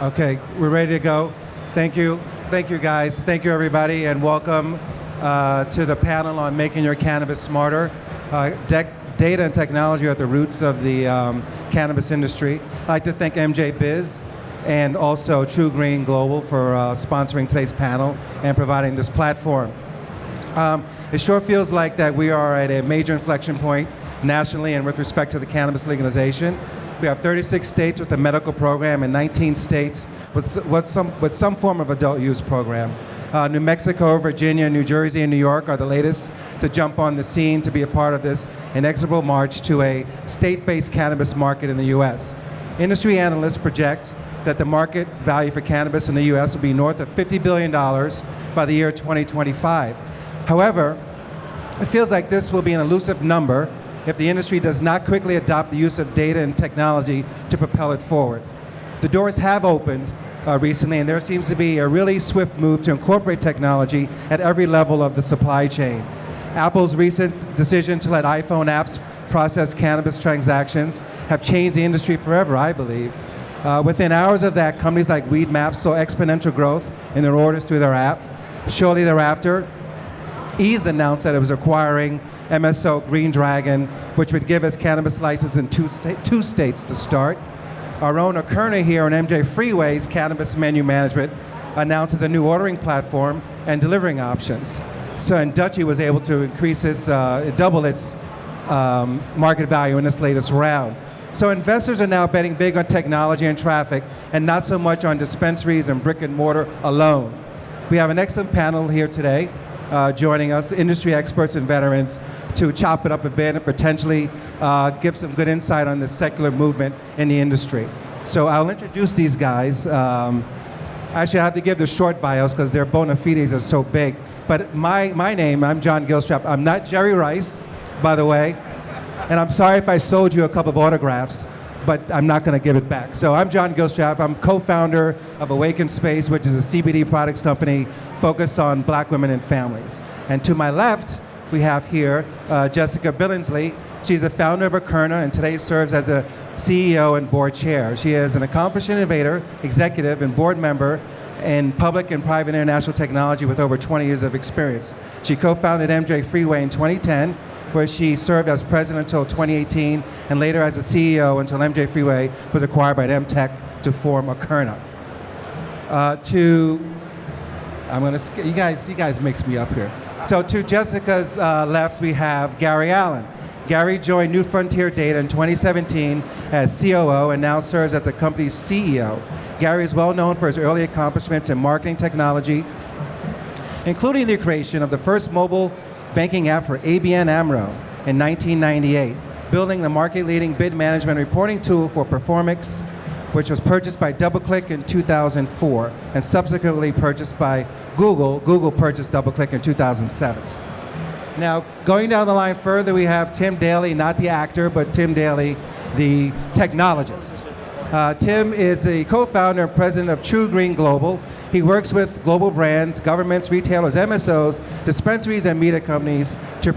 Okay, we're ready to go. Thank you guys. Thank you everybody, and welcome to the panel on making your cannabis smarter. Data and technology are at the roots of the cannabis industry. I'd like to thank MJ Biz and also True Green Global for sponsoring today's panel and providing this platform. It sure feels like that we are at a major inflection point nationally and with respect to the cannabis legalization. We have 36 states with a medical program and 19 states with some form of adult use program. New Mexico, Virginia, New Jersey, and New York are the latest to jump on the scene to be a part of this inexorable march to a state-based cannabis market in the U.S. Industry analysts project that the market value for cannabis in the U.S. will be north of $50 billion by the year 2025. However, it feels like this will be an elusive number if the industry does not quickly adopt the use of data and technology to propel it forward. The doors have opened recently, and there seems to be a really swift move to incorporate technology at every level of the supply chain. Apple's recent decision to let iPhone apps process cannabis transactions have changed the industry forever, I believe. Within hours of that, companies like Weedmaps saw exponential growth in their orders through their app. Shortly thereafter, Ease announced that it was acquiring MSO Green Dragon, which would give us cannabis license in two states to start. Our own Akerna here on MJ Freeway's Cannabis Menu Management announces a new ordering platform and delivering options. So, and Dutchie was able to increase double its market value in this latest round. So investors are now betting big on technology and traffic, and not so much on dispensaries and brick and mortar alone. We have an excellent panel here today. Joining us, industry experts and veterans, to chop it up a bit and potentially give some good insight on this secular movement in the industry. So I'll introduce these guys. Actually, I have to give the short bios because their bona fides are so big. But my name, I'm John Gilstrap. I'm not Jerry Rice, by the way. And I'm sorry if I sold you a couple of autographs, but I'm not going to give it back. So I'm John Gilstrap. I'm co-founder of Awaken Space, which is a CBD products company focused on black women and families. And to my left, we have here Jessica Billingsley. She's the founder of Akerna and today serves as a CEO and board chair. She is an accomplished innovator, executive, and board member in public and private international technology with over 20 years of experience. She co-founded MJ Freeway in 2010, where she served as president until 2018 and later as a CEO until MJ Freeway was acquired by Emtech to form Akerna. You guys mix me up here. So to Jessica's left, we have Gary Allen. Gary joined New Frontier Data in 2017 as COO and now serves as the company's CEO. Gary is well known for his early accomplishments in marketing technology, including the creation of the first mobile banking app for ABN AMRO in 1998, building the market-leading bid management reporting tool for Performix, which was purchased by DoubleClick in 2004 and subsequently purchased by Google. Google purchased DoubleClick in 2007. Now, going down the line further, we have Tim Daly, not the actor, but Tim Daly, the technologist. Tim is the co-founder and president of True Green Global. He works with global brands, governments, retailers, MSOs, dispensaries, and media companies to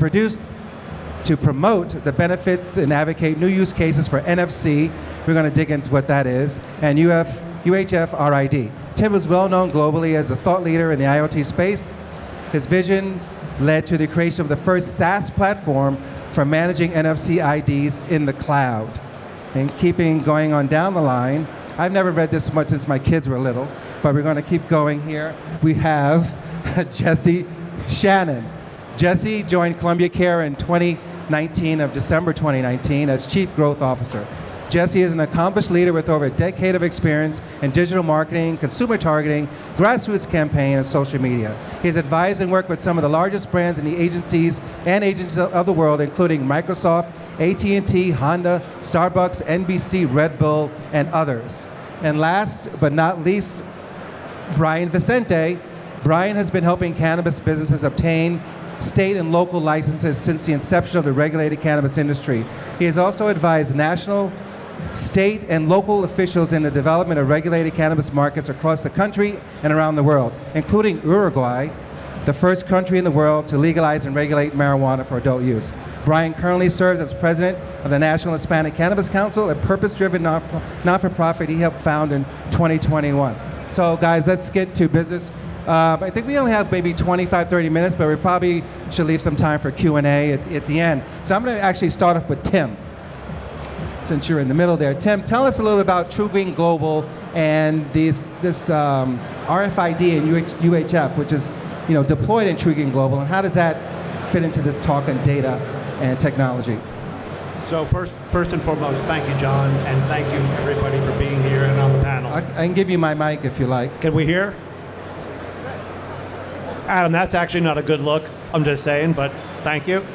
promote the benefits and advocate new use cases for NFC. We're going to dig into what that is, and UHF RID. Tim is well known globally as a thought leader in the IoT space. His vision led to the creation of the first SaaS platform for managing NFC IDs in the cloud. And going on down the line, I've never read this much since my kids were little, but we're going to keep going here. We have Jesse Shannon. Jesse joined Columbia Care in December 2019 as Chief Growth Officer. Jesse is an accomplished leader with over a decade of experience in digital marketing, consumer targeting, grassroots campaign, and social media. He has advised and worked with some of the largest brands in the agencies of the world, including Microsoft, AT&T, Honda, Starbucks, NBC, Red Bull, and others. And last but not least, Brian Vicente. Brian has been helping cannabis businesses obtain state and local licenses since the inception of the regulated cannabis industry. He has also advised national, state, and local officials in the development of regulated cannabis markets across the country and around the world, including Uruguay, the first country in the world to legalize and regulate marijuana for adult use. Brian currently serves as president of the National Hispanic Cannabis Council, a purpose-driven not-for-profit he helped found in 2021. So guys, let's get to business. I think we only have maybe 25, 30 minutes, but we probably should leave some time for Q&A at the end. So I'm going to actually start off with Tim, since you're in the middle there. Tim, tell us a little about True Green Global and this RFID and UHF, which is deployed in True Green Global, and how does that fit into this talk on data and technology? So first and foremost, thank you, John, and thank you everybody for being here and on the panel. I can give you my mic if you like. Can we hear? Adam, that's actually not a good look, I'm just saying, but thank you.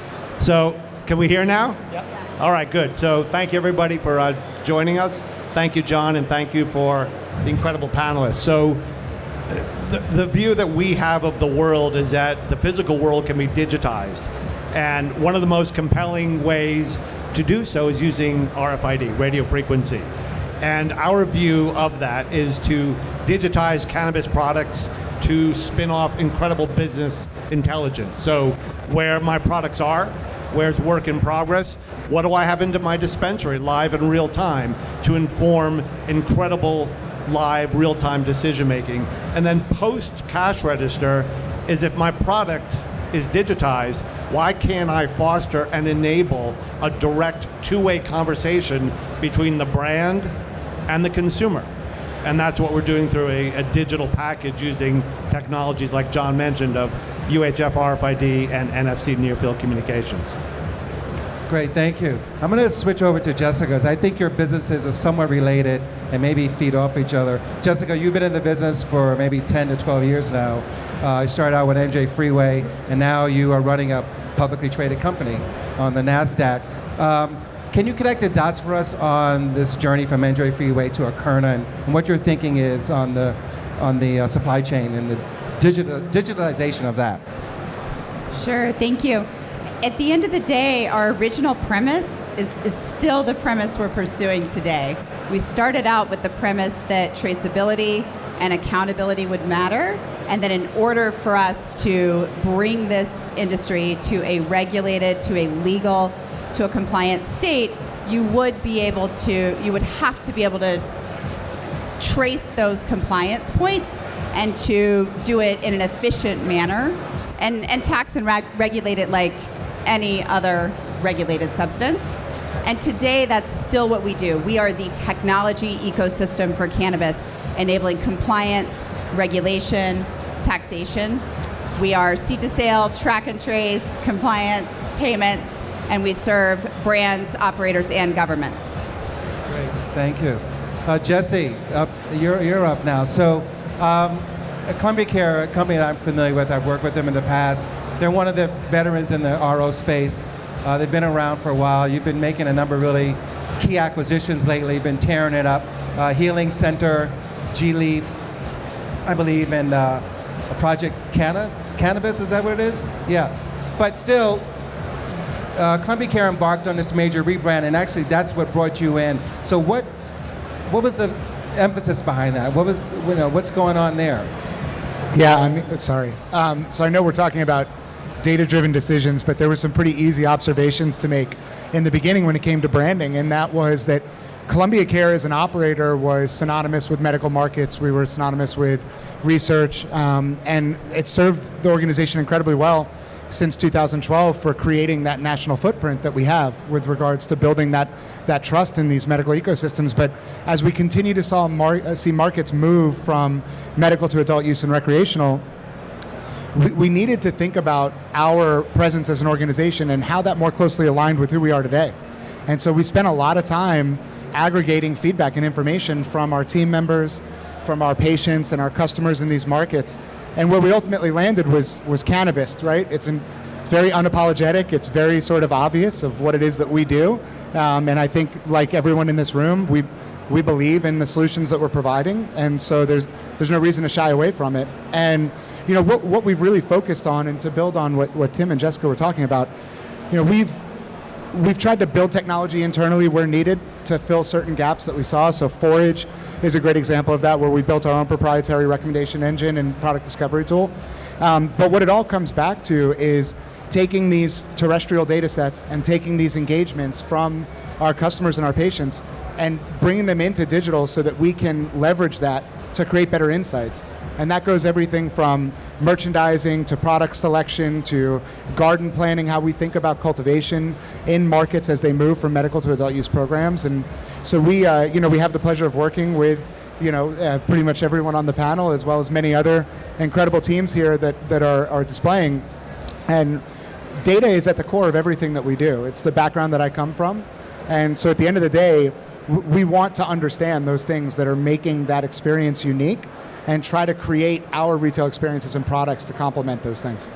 So, can we hear now? Yep. All right, good. So, thank you everybody for joining us. Thank you, John, and thank you for the incredible panelists. So, the view that we have of the world is that the physical world can be digitized. And one of the most compelling ways to do so is using RFID, radio frequency. And our view of that is to digitize cannabis products to spin off incredible business intelligence. So where my products are, where's work in progress, what do I have into my dispensary live in real time to inform incredible live real-time decision making. And then post cash register is if my product is digitized, why can't I foster and enable a direct two-way conversation between the brand and the consumer? And that's what we're doing through a digital package using technologies like John mentioned of UHF, RFID, and NFC near-field communications. Great, thank you. I'm going to switch over to Jessica, because I think your businesses are somewhat related and maybe feed off each other. Jessica, you've been in the business for maybe 10 to 12 years now. You started out with MJ Freeway, and now you are running a publicly traded company on the NASDAQ. Can you connect the dots for us on this journey from MJ Freeway to Akerna, and what your thinking is on the supply chain and the digitalization of that? Sure, thank you. At the end of the day, our original premise is still the premise we're pursuing today. We started out with the premise that traceability and accountability would matter, and that in order for us to bring this industry to a regulated, to a legal, to a compliant state, you would have to be able to trace those compliance points and to do it in an efficient manner and tax and regulate it like any other regulated substance. And today, that's still what we do. We are the technology ecosystem for cannabis, enabling compliance, regulation, taxation. We are seed to sale, track and trace, compliance, payments, and we serve brands, operators, and governments. Great, thank you. Jesse, you're up now. So, Columbia Care, a company that I'm familiar with, I've worked with them in the past. They're one of the veterans in the RO space. They've been around for a while. You've been making a number of really key acquisitions lately, been tearing it up. Healing Center, G-Leaf, I believe, and Project Cannabis, is that what it is? Yeah. But still, Columbia Care embarked on this major rebrand, and actually that's what brought you in. So what was the emphasis behind that? What's going on there? Yeah, sorry. So I know we're talking about data-driven decisions, but there were some pretty easy observations to make in the beginning when it came to branding, and that was that Columbia Care as an operator was synonymous with medical markets. We were synonymous with research, and it served the organization incredibly well since 2012 for creating that national footprint that we have with regards to building that trust in these medical ecosystems. But as we continue to see markets move from medical to adult use and recreational, we needed to think about our presence as an organization and how that more closely aligned with who we are today. And so we spent a lot of time aggregating feedback and information from our team members, from our patients and our customers in these markets. And where we ultimately landed was cannabis, right? It's very unapologetic. It's very sort of obvious of what it is that we do. And I think, like everyone in this room, we believe in the solutions that we're providing. And so there's no reason to shy away from it. And what we've really focused on, and to build on what Tim and Jessica were talking about, we've tried to build technology internally where needed to fill certain gaps that we saw. So forage is a great example of that, where we built our own proprietary recommendation engine and product discovery tool. But what it all comes back to is taking these terrestrial data sets and taking these engagements from our customers and our patients and bringing them into digital so that we can leverage that to create better insights. And that goes everything from merchandising to product selection to garden planning, how we think about cultivation in markets as they move from medical to adult use programs. And so we have the pleasure of working with pretty much everyone on the panel, as well as many other incredible teams here that are displaying. And data is at the core of everything that we do. It's the background that I come from. And so at the end of the day, we want to understand those things that are making that experience unique and try to create our retail experiences and products to complement those things.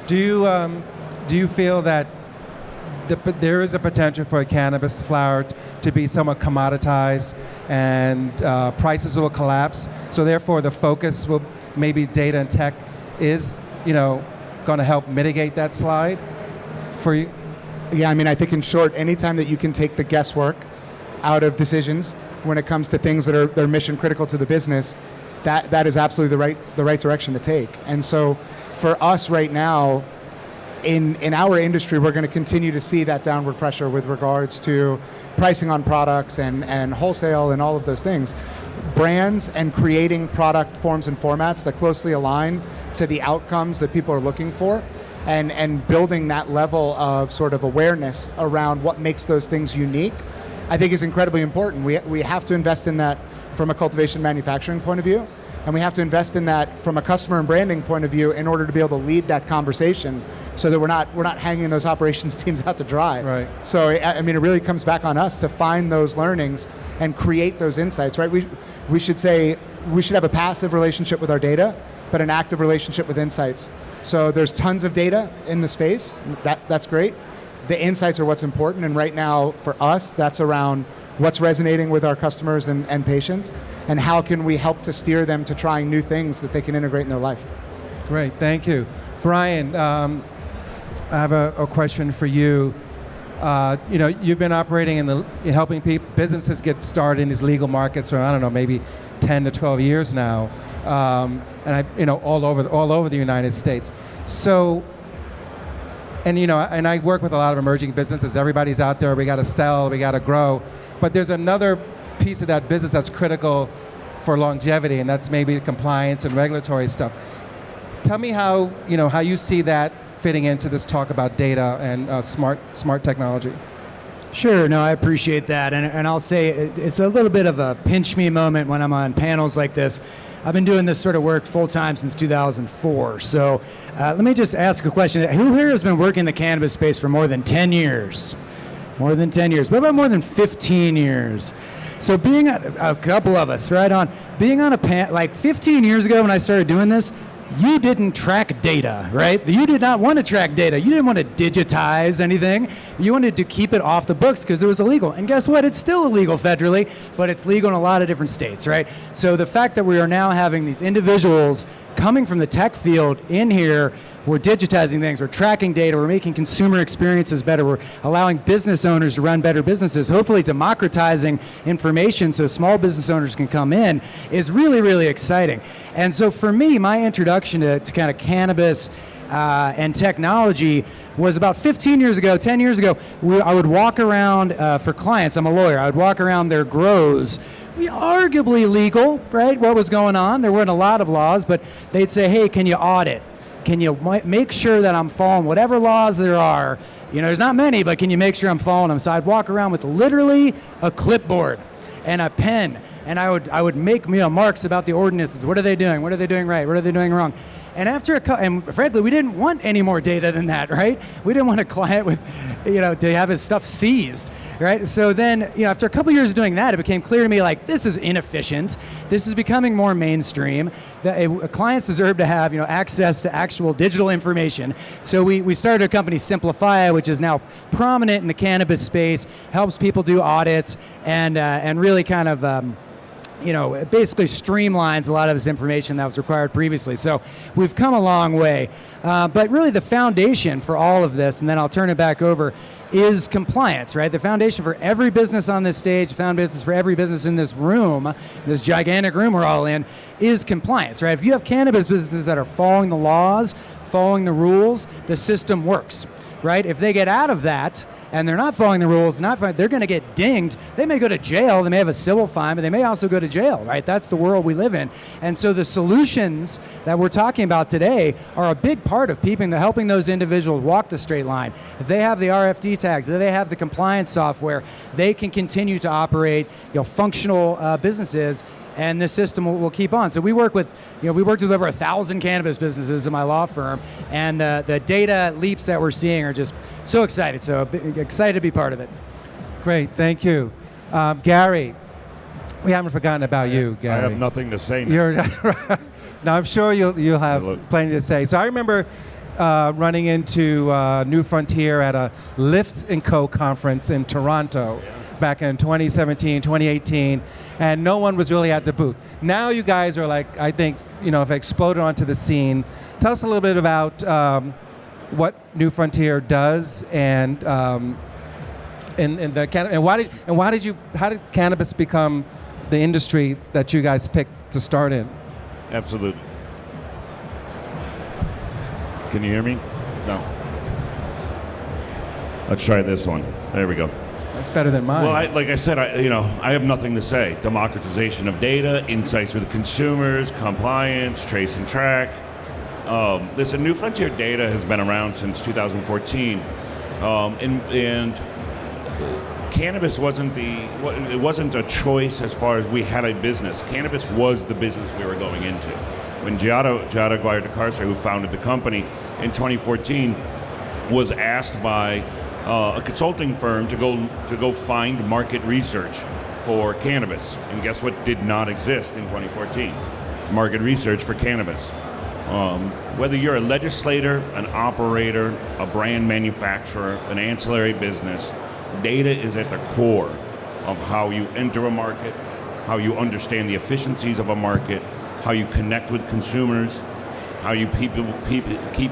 Do you feel that there is a potential for a cannabis flower to be somewhat commoditized and prices will collapse? So therefore the focus will, maybe data and tech is, going to help mitigate that slide for you? Yeah, I think in short, anytime that you can take the guesswork out of decisions when it comes to things that are mission critical to the business, that is absolutely the right direction to take. And so for us right now, in our industry, we're going to continue to see that downward pressure with regards to pricing on products and wholesale and all of those things. Brands and creating product forms and formats that closely align to the outcomes that people are looking for, and building that level of sort of awareness around what makes those things unique, I think is incredibly important. We have to invest in that from a cultivation manufacturing point of view, and we have to invest in that from a customer and branding point of view in order to be able to lead that conversation, so that we're not hanging those operations teams out to dry. Right. So it really comes back on us to find those learnings and create those insights. Right. We should have a passive relationship with our data, but an active relationship with insights. So there's tons of data in the space. That's great. The insights are what's important, and right now for us, that's around what's resonating with our customers and patients, and how can we help to steer them to trying new things that they can integrate in their life. Great, thank you. Brian, I have a question for you. You've been operating helping businesses get started in these legal markets for, I don't know, maybe 10 to 12 years now, and all over the United States. So, and I work with a lot of emerging businesses. Everybody's out there. We got to sell. We got to grow. But there's another piece of that business that's critical for longevity, and that's maybe compliance and regulatory stuff. Tell me how you see that fitting into this talk about data and smart technology. Sure, no, I appreciate that. And I'll say it's a little bit of a pinch me moment when I'm on panels like this. I've been doing this sort of work full time since 2004. So let me just ask a question. Who here has been working in the cannabis space for more than 10 years? More than 10 years. What about more than 15 years? So being a couple of us, right on, being on a panel, like 15 years ago when I started doing this, you didn't track data, right? You did not want to track data. You didn't want to digitize anything. You wanted to keep it off the books because it was illegal. And guess what? It's still illegal federally, but it's legal in a lot of different states, right? So the fact that we are now having these individuals coming from the tech field in here, we're digitizing things, we're tracking data, we're making consumer experiences better, we're allowing business owners to run better businesses, hopefully democratizing information so small business owners can come in, is really, really exciting. And so for me, my introduction to kind of cannabis and technology was about 15 years ago, 10 years ago. I would walk around for clients, I'm a lawyer, I would walk around their grows, arguably legal, right, what was going on. There weren't a lot of laws, but they'd say, hey, can you audit? Can you make sure that I'm following whatever laws there are? There's not many, but can you make sure I'm following them? So I'd walk around with literally a clipboard and a pen, and I would make marks about the ordinances. What are they doing? What are they doing right? What are they doing wrong? And and frankly, we didn't want any more data than that, right? We didn't want a client with, to have his stuff seized, right? So then, after a couple years of doing that, it became clear to me, like, this is inefficient. This is becoming more mainstream. That clients deserve to have, access to actual digital information. So we started a company, Simplify, which is now prominent in the cannabis space, helps people do audits, and really kind of it basically streamlines a lot of this information that was required previously. So we've come a long way. But really the foundation for all of this, and then I'll turn it back over, is compliance, right? The foundation for every business on this stage, foundation for every business in this room, this gigantic room we're all in, is compliance, right? If you have cannabis businesses that are following the laws, following the rules, the system works, right? If they get out of that and they're not following the rules, they're going to get dinged. They may go to jail, they may have a civil fine, but they may also go to jail, right? That's the world we live in. And so the solutions that we're talking about today are a big part of helping those individuals walk the straight line. If they have the RFD tags, if they have the compliance software, they can continue to operate, functional businesses, and the system will keep on. So we worked with over 1,000 cannabis businesses in my law firm, and the data leaps that we're seeing are just so excited. So excited to be part of it. Great, thank you. Gary, we haven't forgotten about you, Gary. I have nothing to say now. Now, I'm sure you'll have plenty to say. So I remember running into New Frontier at a Lift & Co. conference in Toronto back in 2017, 2018, and no one was really at the booth. Now you guys are I think, have exploded onto the scene. Tell us a little bit about what New Frontier does and how did cannabis become the industry that you guys picked to start in? Absolutely. Can you hear me? No. Let's try this one. There we go. That's better than mine. Well, like I said, I have nothing to say. Democratization of data, insights for the consumers, compliance, trace and track. Listen, New Frontier Data has been around since 2014, and cannabis wasn't a choice as far as we had a business. Cannabis was the business we were going into. When Giada Guayar-DeCarcer, who founded the company in 2014, was asked by a consulting firm to go find market research for cannabis, and guess what did not exist in 2014? Market research for cannabis. Whether you're a legislator, an operator, a brand manufacturer, an ancillary business, data is at the core of how you enter a market, how you understand the efficiencies of a market, how you connect with consumers, how you keep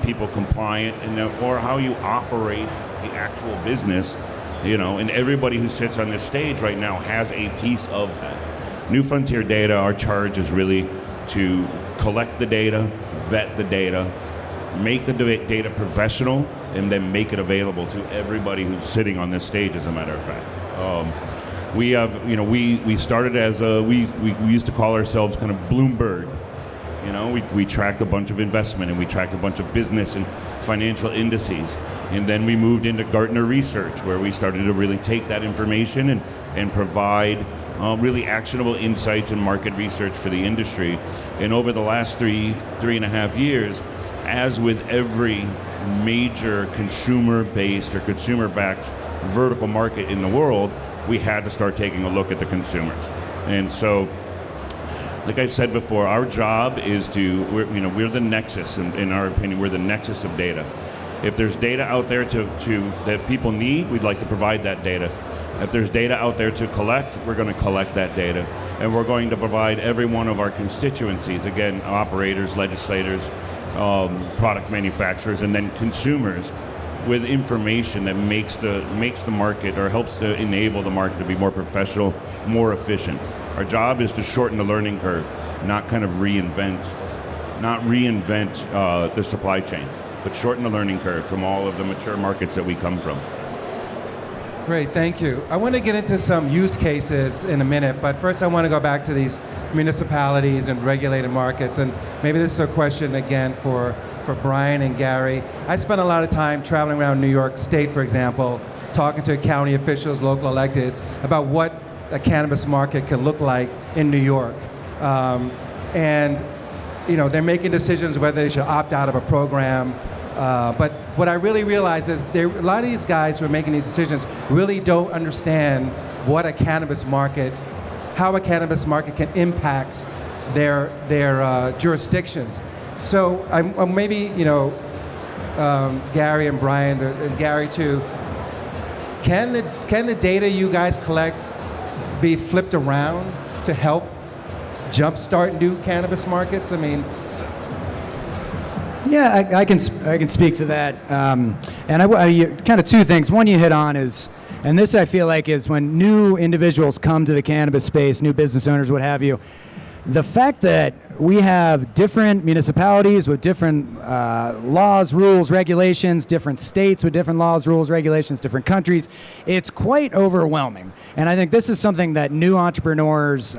people compliant, or how you operate the actual business, and everybody who sits on this stage right now has a piece of that. New Frontier Data, our charge is really to collect the data, vet the data, make the data professional, and then make it available to everybody who's sitting on this stage, as a matter of fact. We have, we started as we used to call ourselves kind of Bloomberg. We tracked a bunch of investment, and we tracked a bunch of business and financial indices. And then we moved into Gartner Research, where we started to really take that information and provide really actionable insights and market research for the industry. And over the last three and a half years, as with every major consumer-based or consumer-backed vertical market in the world, we had to start taking a look at the consumers. And so, like I said before, our job is we're the nexus, in our opinion, we're the nexus of data. If there's data out there that people need, we'd like to provide that data. If there's data out there to collect, we're going to collect that data. And we're going to provide every one of our constituencies, again, operators, legislators, product manufacturers, and then consumers, with information that makes the market, or helps to enable the market to be more professional, more efficient. Our job is to shorten the learning curve, not kind of reinvent the supply chain, but shorten the learning curve from all of the mature markets that we come from. Great, thank you. I want to get into some use cases in a minute, but first I want to go back to these municipalities and regulated markets, and maybe this is a question again for Brian and Gary. I spent a lot of time traveling around New York State, for example, talking to county officials, local electeds, about what a cannabis market can look like in New York. And they're making decisions whether they should opt out of a program. But what I really realize is a lot of these guys who are making these decisions really don't understand how a cannabis market can impact their jurisdictions. So maybe Gary and Brian, and Gary too, can the data you guys collect be flipped around to help jumpstart new cannabis markets? I mean, Yeah, I can speak to that, and kind of two things. One you hit on is, and this I feel like is when new individuals come to the cannabis space, new business owners, what have you. The fact that we have different municipalities with different laws, rules, regulations, different states with different laws, rules, regulations, different countries, it's quite overwhelming. And I think this is something that new entrepreneurs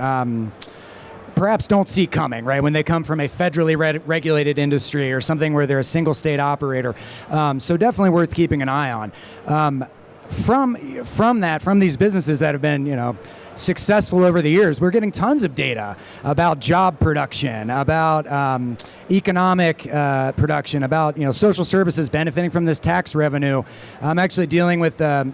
perhaps don't see coming, right? When they come from a federally regulated industry or something where they're a single state operator. So definitely worth keeping an eye on. From these businesses that have been, successful over the years, we're getting tons of data about job production, about economic production, about social services benefiting from this tax revenue. I'm actually dealing with a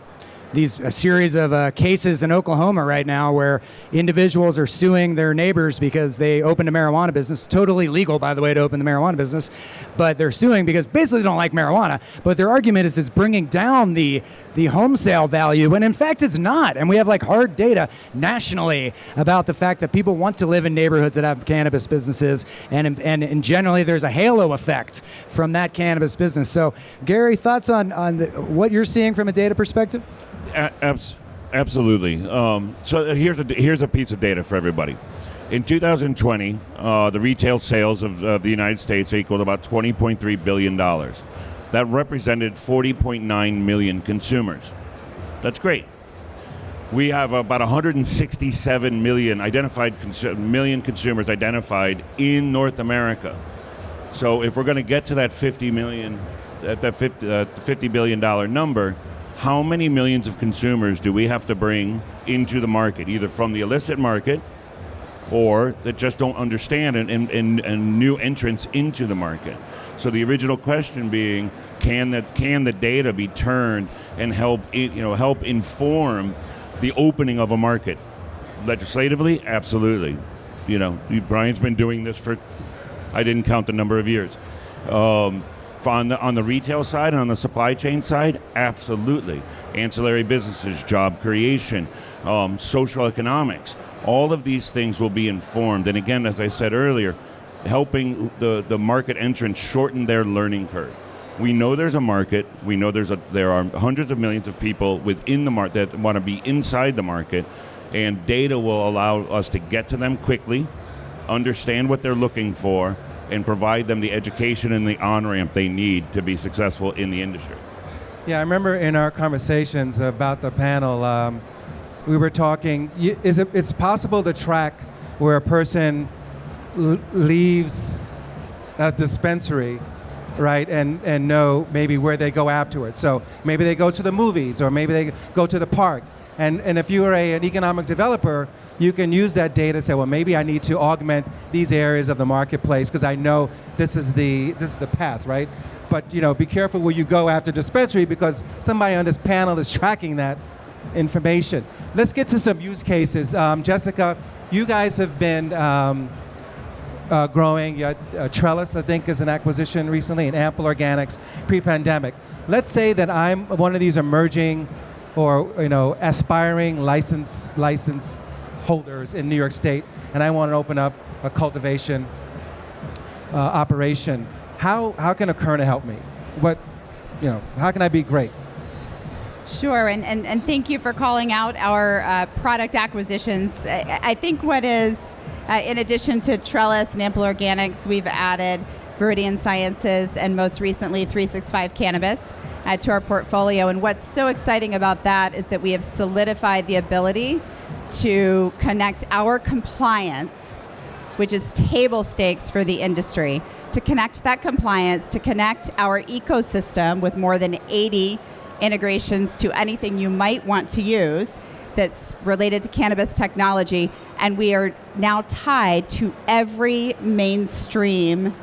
series of cases in Oklahoma right now where individuals are suing their neighbors because they opened a marijuana business. Totally legal, by the way, to open the marijuana business, but they're suing because basically they don't like marijuana. But their argument is it's bringing down the home sale value, when in fact it's not. And we have hard data nationally about the fact that people want to live in neighborhoods that have cannabis businesses, and generally there's a halo effect from that cannabis business. So Gary, thoughts on what you're seeing from a data perspective? Absolutely. So here's a piece of data for everybody. In 2020, the retail sales of the United States equaled about $20.3 billion. That represented 40.9 million consumers. That's great. We have about 167 million consumers identified in North America. So if we're going to get to that 50 million, that $50 billion number, how many millions of consumers do we have to bring into the market, either from the illicit market or that just don't understand and new entrants into the market? So the original question being, can the data be turned and help inform the opening of a market? Legislatively, absolutely. Brian's been doing this for, I didn't count the number of years. On the retail side and on the supply chain side, absolutely. Ancillary businesses, job creation, social economics, all of these things will be informed. And again, as I said earlier, helping the market entrants shorten their learning curve. We know there's a market. We know there are hundreds of millions of people within the market that want to be inside the market, and data will allow us to get to them quickly, understand what they're looking for, and provide them the education and the on-ramp they need to be successful in the industry. Yeah, I remember in our conversations about the panel, we were talking, it's possible to track where a person leaves a dispensary, right, and know maybe where they go afterwards. So maybe they go to the movies, or maybe they go to the park. And if you are an economic developer, you can use that data to say, well, maybe I need to augment these areas of the marketplace because I know this is the path, right? But be careful where you go after dispensary, because somebody on this panel is tracking that information. Let's get to some use cases. Jessica, you guys have been growing. Trellis, I think, is an acquisition recently, and Ample Organics pre-pandemic. Let's say that I'm one of these emerging or aspiring license holders in New York State, and I want to open up a cultivation operation. How can Akerna help me? How can I be great? Sure, and thank you for calling out our product acquisitions. I think what is, in addition to Trellis and Ample Organics, we've added Viridian Sciences and most recently 365 Cannabis to our portfolio. And what's so exciting about that is that we have solidified the ability to connect our compliance, which is table stakes for the industry, to connect that compliance, to connect our ecosystem with more than 80 integrations to anything you might want to use that's related to cannabis technology. And we are now tied to every mainstream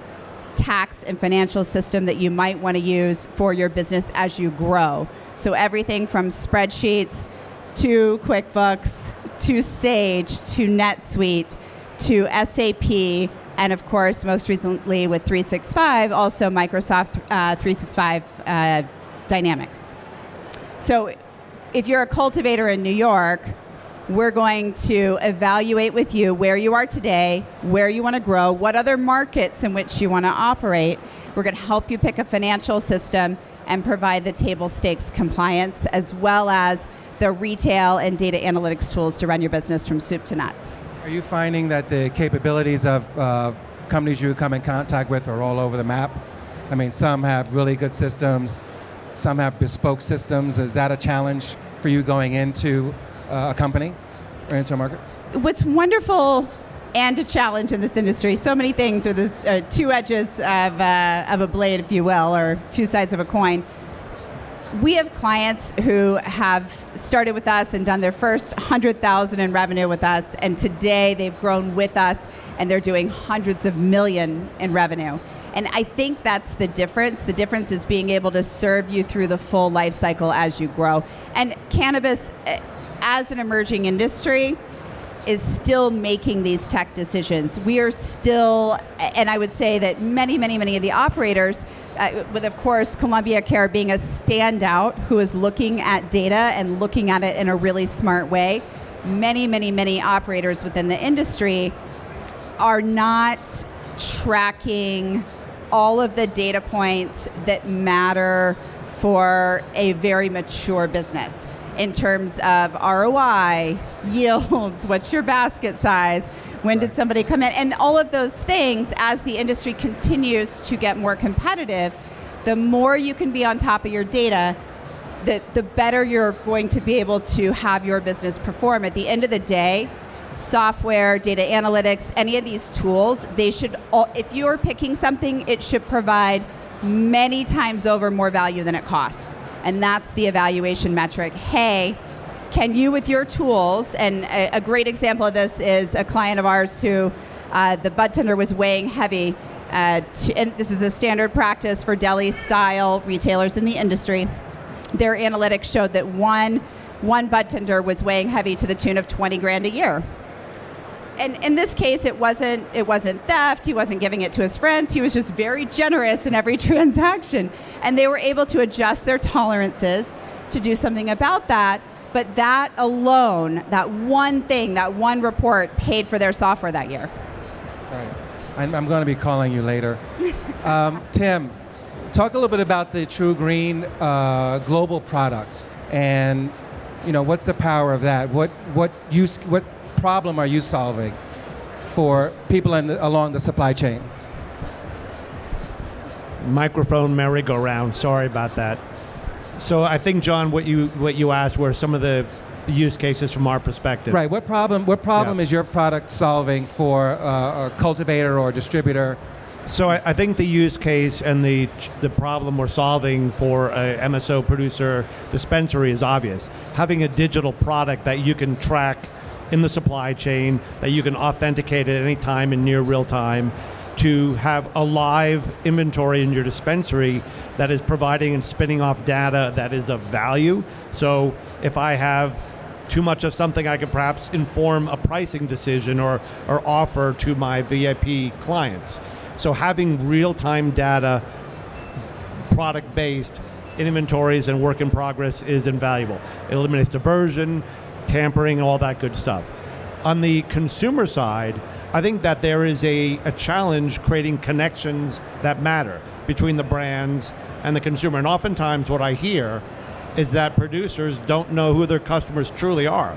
tax and financial system that you might want to use for your business as you grow. So everything from spreadsheets to QuickBooks to Sage to NetSuite to SAP, and of course, most recently with 365, also Microsoft 365 Dynamics. So if you're a cultivator in New York, We're going to evaluate with you where you are today, where you want to grow, what other markets in which you want to operate. We're going to help you pick a financial system and provide the table stakes compliance, as well as the retail and data analytics tools to run your business from soup to nuts. Are you finding that the capabilities of companies you come in contact with are all over the map? I mean, some have really good systems, some have bespoke systems. Is that a challenge for you going into a company or into a market? What's wonderful and a challenge in this industry, so many things are this two edges of a blade, if you will, or two sides of a coin. We have clients who have started with us and done their first 100,000 in revenue with us, and today they've grown with us and they're doing hundreds of million in revenue. And I think that's the difference. The difference is being able to serve you through the full life cycle as you grow. And cannabis, as an emerging industry, is still making these tech decisions. We are still, and I would say that many of the operators, with of course Columbia Care being a standout who is looking at data and looking at it in a really smart way, many operators within the industry are not tracking all of the data points that matter for a very mature business in terms of ROI, yields, what's your basket size, when did somebody come in, and all of those things. As the industry continues to get more competitive, the more you can be on top of your data, the better you're going to be able to have your business perform. At the end of the day, software, data analytics, any of these tools, they should all, if you're picking something, it should provide many times over more value than it costs. And that's the evaluation metric. Hey, can you with your tools, and a great example of this is a client of ours who the bud tender was weighing heavy, and this is a standard practice for deli style retailers in the industry. Their analytics showed that one bud tender was weighing heavy to the tune of 20 grand a year. And in this case, it wasn't theft. He wasn't giving it to his friends. He was just very generous in every transaction. And they were able to adjust their tolerances to do something about that. But that alone, that one thing, that one report paid for their software that year. All right. I'm going to be calling you later. Tim, talk a little bit about the True Green global product, and what's the power of that? What problem are you solving for people along the supply chain? Microphone merry-go-round. Sorry about that. So I think, John, what you asked were some of the use cases from our perspective. Right. What problem is your product solving for a cultivator or distributor? So I think the use case and the problem we're solving for a MSO producer dispensary is obvious. Having a digital product that you can track in the supply chain, that you can authenticate at any time in near real time, to have a live inventory in your dispensary that is providing and spinning off data that is of value. So if I have too much of something, I can perhaps inform a pricing decision or offer to my VIP clients. So having real-time data, product-based inventories and work in progress is invaluable. It eliminates diversion, tampering, all that good stuff. On the consumer side, I think that there is a challenge creating connections that matter between the brands and the consumer. And oftentimes what I hear is that producers don't know who their customers truly are.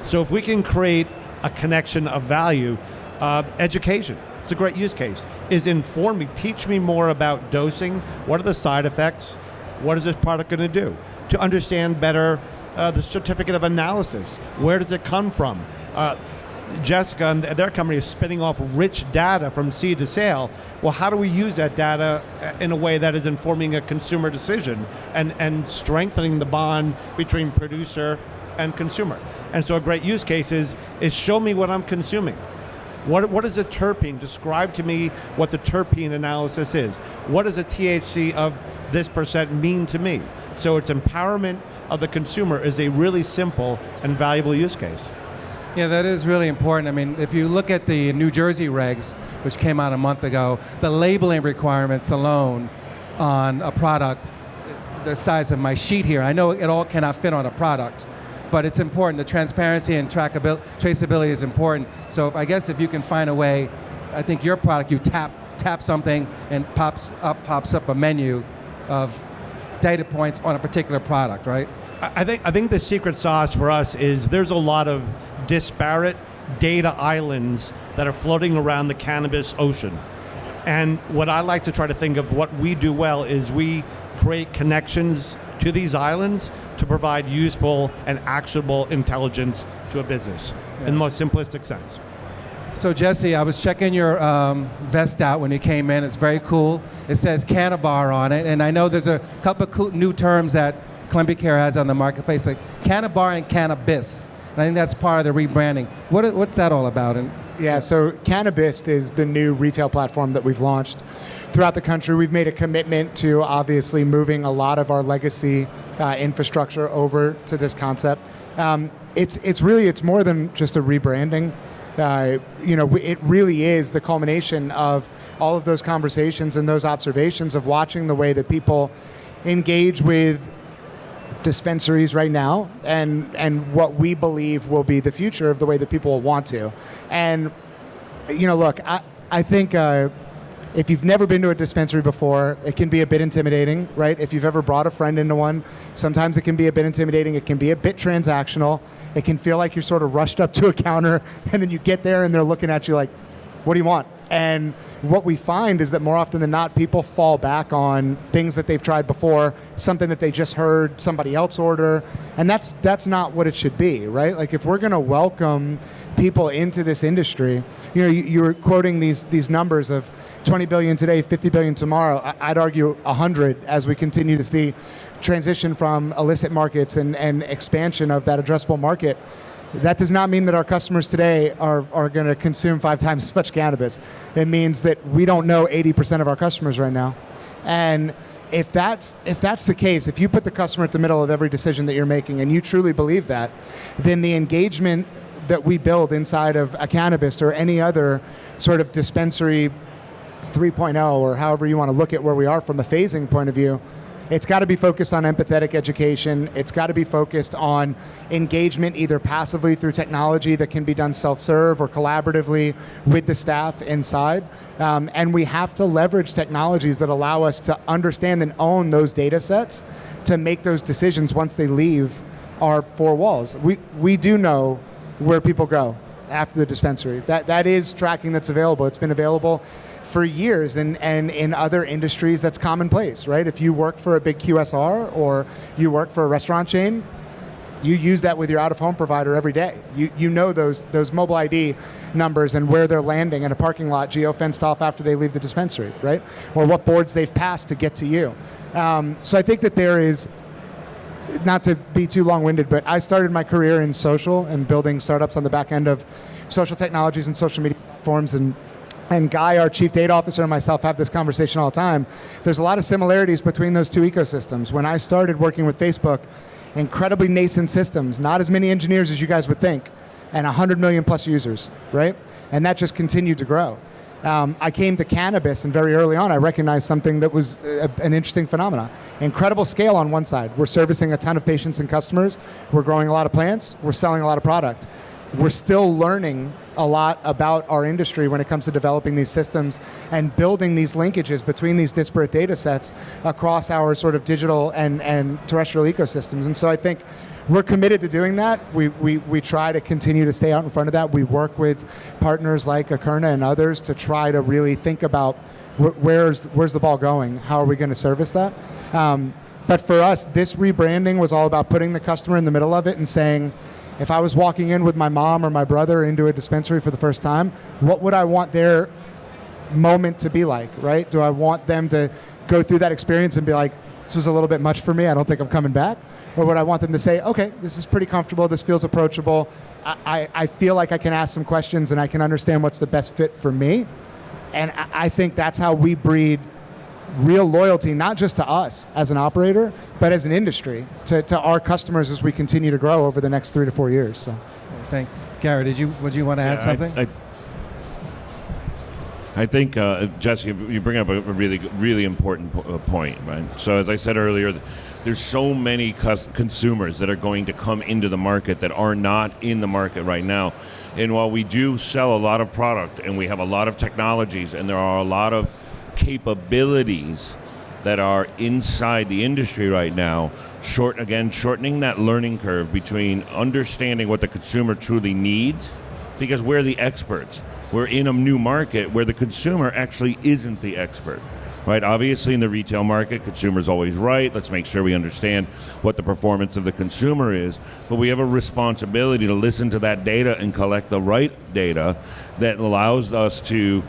So if we can create a connection of value, education, it's a great use case, is inform me, teach me more about dosing, what are the side effects, what is this product going to do? To understand better the certificate of analysis, where does it come from? Jessica and their company is spinning off rich data from seed to sale. Well, how do we use that data in a way that is informing a consumer decision and strengthening the bond between producer and consumer? And so a great use case is show me what I'm consuming. What is a terpene? Describe to me what the terpene analysis is. What does a THC of this % mean to me? So it's empowerment of the consumer is a really simple and valuable use case. Yeah, that is really important. I mean, if you look at the New Jersey regs, which came out a month ago, the labeling requirements alone on a product is the size of my sheet here. I know it all cannot fit on a product, but it's important. The transparency and traceability is important. So I guess if you can find a way, I think your product, you tap something and pops up a menu of data points on a particular product, right? I think the secret sauce for us is there's a lot of disparate data islands that are floating around the cannabis ocean. And what I like to try to think of what we do well is we create connections to these islands to provide useful and actionable intelligence to a business in the most simplistic sense. So Jesse, I was checking your vest out when you came in. It's very cool. It says Cannabar on it, and I know there's a couple of cool new terms that Columbia Care has on the marketplace, like Cannabar and Cannabis. And I think that's part of the rebranding. What's that all about? And Yeah, so Cannabis is the new retail platform that we've launched throughout the country. We've made a commitment to obviously moving a lot of our legacy infrastructure over to this concept. It's more than just a rebranding. It really is the culmination of all of those conversations and those observations of watching the way that people engage with dispensaries right now and what we believe will be the future of the way that people will want to. And, look, I think if you've never been to a dispensary before, it can be a bit intimidating, right? If you've ever brought a friend into one, sometimes it can be a bit intimidating. It can be a bit transactional. It can feel like you're sort of rushed up to a counter and then you get there and they're looking at you like, what do you want? And what we find is that more often than not, people fall back on things that they've tried before, something that they just heard somebody else order, and that's not what it should be, right? Like if we're going to welcome people into this industry, you were quoting these numbers of 20 billion today, 50 billion tomorrow. I'd argue 100 as we continue to see transition from illicit markets and expansion of that addressable market. That does not mean that our customers today are going to consume 5 times as much cannabis. It means that we don't know 80% of our customers right now. And if that's the case, if you put the customer at the middle of every decision that you're making and you truly believe that, then the engagement that we build inside of a Cannabis or any other sort of dispensary 3.0 or however you want to look at where we are from a phasing point of view, it's got to be focused on empathetic education. It's got to be focused on engagement either passively through technology that can be done self-serve or collaboratively with the staff inside. And we have to leverage technologies that allow us to understand and own those data sets to make those decisions once they leave our 4 walls. We do know where people go after the dispensary. That is tracking that's available. It's been available for years, and in other industries that's commonplace, right? If you work for a big QSR or you work for a restaurant chain, you use that with your out-of-home provider every day. You know those mobile ID numbers and where they're landing in a parking lot geo-fenced off after they leave the dispensary, right? Or what boards they've passed to get to you. So I think that there is, not to be too long-winded, but I started my career in social and building startups on the back end of social technologies and social media platforms, and Guy, our chief data officer, and myself have this conversation all the time. There's a lot of similarities between those two ecosystems. When I started working with Facebook, incredibly nascent systems, not as many engineers as you guys would think, and 100 million plus users, right? And that just continued to grow. I came to Cannabis, and very early on I recognized something that was an interesting phenomenon. Incredible scale on one side. We're servicing a ton of patients and customers. We're growing a lot of plants. We're selling a lot of product. We're still learning a lot about our industry when it comes to developing these systems and building these linkages between these disparate data sets across our sort of digital and terrestrial ecosystems. And so I think we're committed to doing that. We try to continue to stay out in front of that. We work with partners like Akerna and others to try to really think about where's the ball going? How are we going to service that? But for us, this rebranding was all about putting the customer in the middle of it and saying, if I was walking in with my mom or my brother into a dispensary for the first time, what would I want their moment to be like, right? Do I want them to go through that experience and be like, this was a little bit much for me, I don't think I'm coming back? Or would I want them to say, okay, this is pretty comfortable, this feels approachable, I feel like I can ask some questions and I can understand what's the best fit for me? And I think that's how we breed real loyalty, not just to us as an operator, but as an industry, to our customers as we continue to grow over the next 3 to 4 years. So, Gary, would you want to add something? I think, Jesse, you bring up a really, really important point, right? So as I said earlier, there's so many consumers that are going to come into the market that are not in the market right now. And while we do sell a lot of product and we have a lot of technologies and there are a lot of capabilities that are inside the industry right now, shortening that learning curve between understanding what the consumer truly needs, because we're the experts. We're in a new market where the consumer actually isn't the expert, right? Obviously, in the retail market, consumer's always right. Let's make sure we understand what the performance of the consumer is. But we have a responsibility to listen to that data and collect the right data that allows us to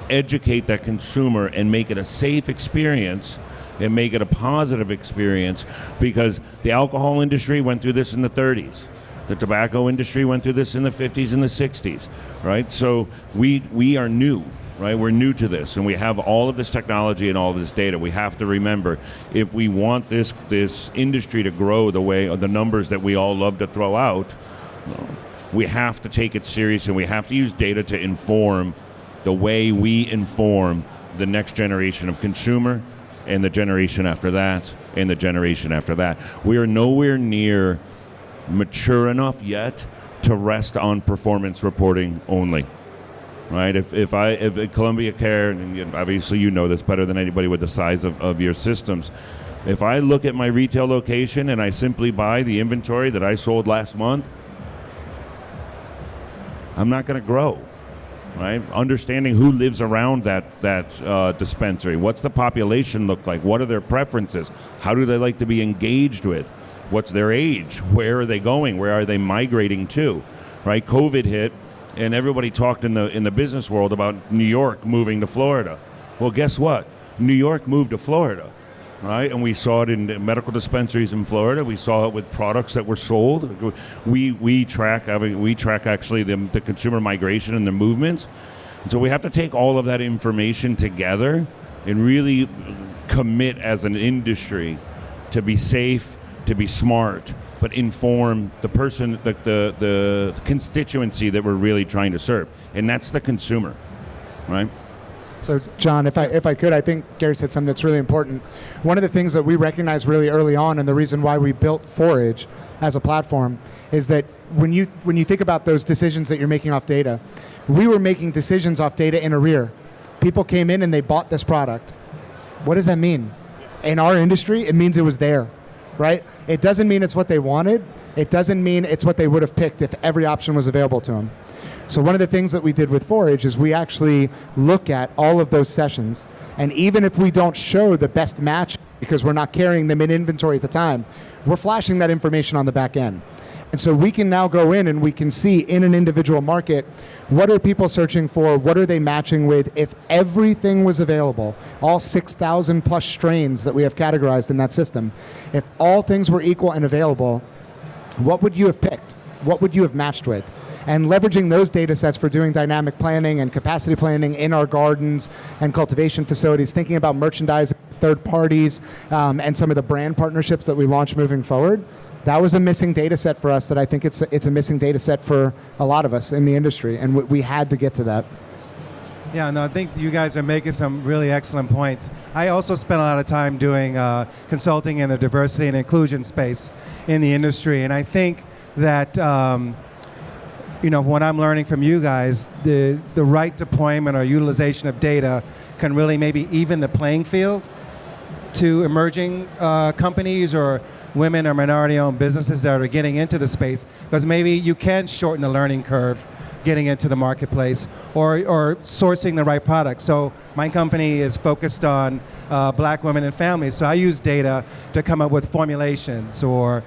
educate that consumer and make it a safe experience and make it a positive experience, because the alcohol industry went through this in the 30s. The tobacco industry went through this in the 50s and the 60s, right? So we are new, right? We're new to this, and we have all of this technology and all of this data. We have to remember, if we want this industry to grow the way, the numbers that we all love to throw out, we have to take it serious, and we have to use data to inform the way we inform the next generation of consumer, and the generation after that, and the generation after that. We are nowhere near mature enough yet to rest on performance reporting only, right? If Columbia Care, and obviously you know this better than anybody with the size of your systems, if I look at my retail location and I simply buy the inventory that I sold last month, I'm not going to grow, right? Understanding who lives around that dispensary, what's the population look like, what are their preferences, how do they like to be engaged with, what's their age, where are they going, where are they migrating to, right? COVID hit, and everybody talked in the business world about New York moving to Florida. Well, guess what? New York moved to Florida, right? And we saw it in medical dispensaries in Florida. We saw it with products that were sold. We track actually the consumer migration and the movements. And so we have to take all of that information together and really commit as an industry to be safe, to be smart, but inform the person, the constituency that we're really trying to serve, and that's the consumer, right? So, John, if I could, I think Gary said something that's really important. One of the things that we recognized really early on, and the reason why we built Forage as a platform, is that when you think about those decisions that you're making off data, we were making decisions off data in arrear. People came in and they bought this product. What does that mean? In our industry, it means it was there, right? It doesn't mean it's what they wanted. It doesn't mean it's what they would have picked if every option was available to them. So one of the things that we did with Forage is we actually look at all of those sessions, and even if we don't show the best match because we're not carrying them in inventory at the time, we're flashing that information on the back end. And so we can now go in and we can see in an individual market, what are people searching for, what are they matching with? If everything was available, all 6,000 plus strains that we have categorized in that system, if all things were equal and available, what would you have picked? What would you have matched with? And leveraging those data sets for doing dynamic planning and capacity planning in our gardens and cultivation facilities, thinking about merchandising, third parties, and some of the brand partnerships that we launch moving forward. That was a missing data set for us that I think it's a missing data set for a lot of us in the industry, and we had to get to that. Yeah, no, I think you guys are making some really excellent points. I also spent a lot of time doing consulting in the diversity and inclusion space in the industry, and I think that what I'm learning from you guys, the right deployment or utilization of data can really maybe even the playing field to emerging companies or women or minority-owned businesses that are getting into the space, because maybe you can shorten the learning curve getting into the marketplace or sourcing the right product. So my company is focused on black women and families, so I use data to come up with formulations or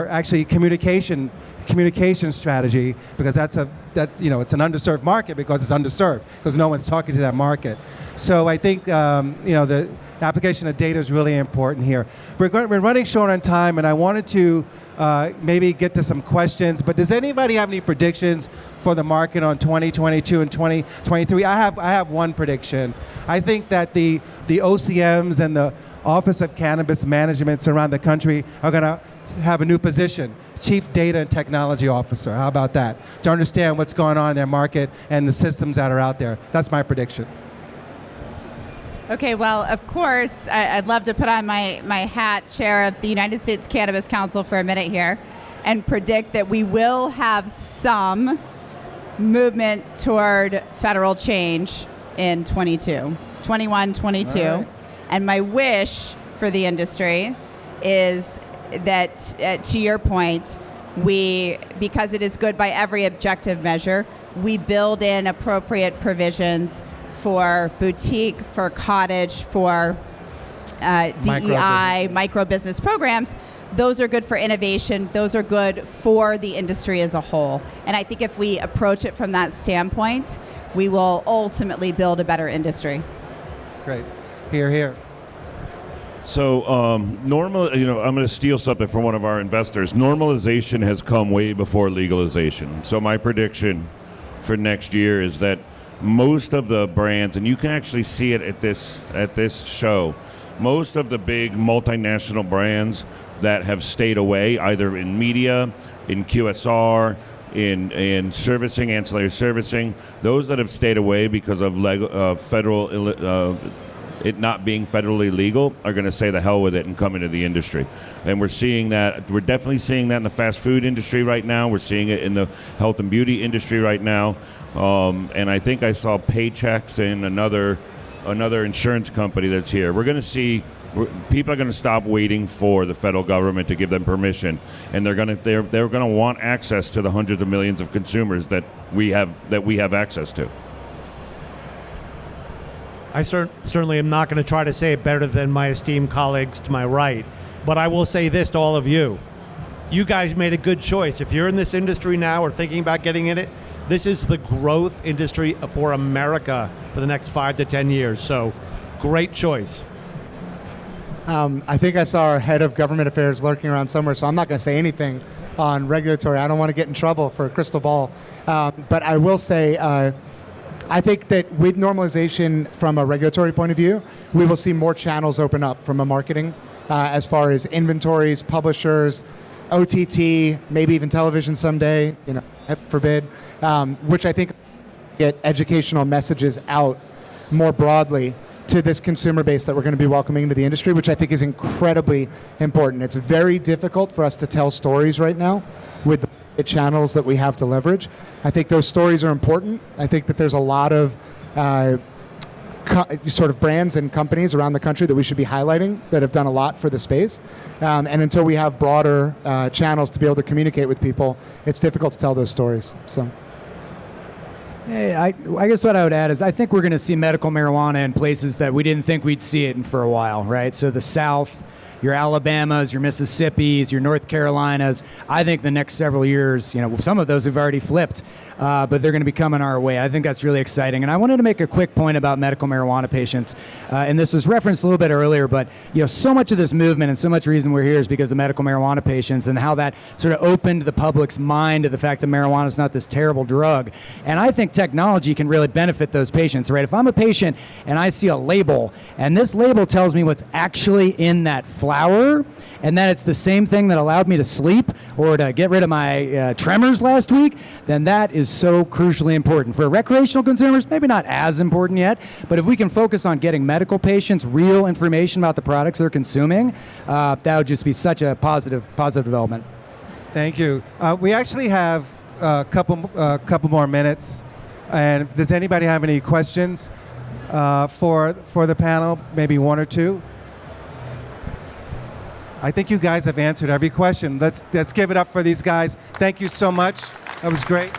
actually communication strategy, because it's an underserved market because it's underserved because no one's talking to that market. So I think the application of data is really important here. We're running short on time, and I wanted to maybe get to some questions, but does anybody have any predictions for the market on 2022 and 2023? I have one prediction. I think that the OCMs and the Office of Cannabis Managements around the country are going to have a new position, Chief Data and Technology Officer. How about that? To understand what's going on in their market and the systems that are out there. That's my prediction. Okay, well, of course, I'd love to put on my hat, chair of the United States Cannabis Council, for a minute here and predict that we will have some movement toward federal change in 21, 22. All right. And my wish for the industry is that, to your point, because it is good by every objective measure, we build in appropriate provisions for boutique, for cottage, for DEI, micro business programs. Those are good for innovation. Those are good for the industry as a whole. And I think if we approach it from that standpoint, we will ultimately build a better industry. Great. Here. So, I'm going to steal something from one of our investors. Normalization has come way before legalization. So my prediction for next year is that most of the brands, and you can actually see it at this show, most of the big multinational brands that have stayed away, either in media, in QSR, in servicing, ancillary servicing, those that have stayed away because of it not being federally legal are going to say the hell with it and come into the industry. And we're seeing that. We're definitely seeing that in the fast food industry right now. We're seeing it in the health and beauty industry right now. And I think I saw Paychex in another insurance company that's here. We're going to see people are going to stop waiting for the federal government to give them permission, and they're going to want access to the hundreds of millions of consumers that we have access to. I certainly am not going to try to say it better than my esteemed colleagues to my right, but I will say this to all of you. You guys made a good choice. If you're in this industry now or thinking about getting in it, this is the growth industry for America for the next 5 to 10 years. So, great choice. I think I saw our head of government affairs lurking around somewhere, so I'm not going to say anything on regulatory. I don't want to get in trouble for a crystal ball. But I will say, I think that with normalization from a regulatory point of view, we will see more channels open up from a marketing as far as inventories, publishers, OTT, maybe even television someday, heaven forbid, which I think get educational messages out more broadly to this consumer base that we're going to be welcoming into the industry, which I think is incredibly important. It's very difficult for us to tell stories right now with the channels that we have to leverage. I think those stories are important. I think that there's a lot of sort of brands and companies around the country that we should be highlighting that have done a lot for the space. And until we have broader channels to be able to communicate with people, it's difficult to tell those stories. So. Hey, I guess what I would add is I think we're going to see medical marijuana in places that we didn't think we'd see it in for a while, right? So the South, your Alabamas, your Mississippis, your North Carolinas. I think the next several years, some of those have already flipped, but they're going to be coming our way. I think that's really exciting. And I wanted to make a quick point about medical marijuana patients. And this was referenced a little bit earlier, but so much of this movement and so much reason we're here is because of medical marijuana patients and how that sort of opened the public's mind to the fact that marijuana is not this terrible drug. And I think technology can really benefit those patients, right? If I'm a patient and I see a label, and this label tells me what's actually in that flower, and that it's the same thing that allowed me to sleep or to get rid of my tremors last week, then that is so crucially important. For recreational consumers, maybe not as important yet, but if we can focus on getting medical patients real information about the products they're consuming, that would just be such a positive development. Thank you. We actually have a couple more minutes, and does anybody have any questions for the panel? Maybe one or two. I think you guys have answered every question. Let's give it up for these guys. Thank you so much. That was great.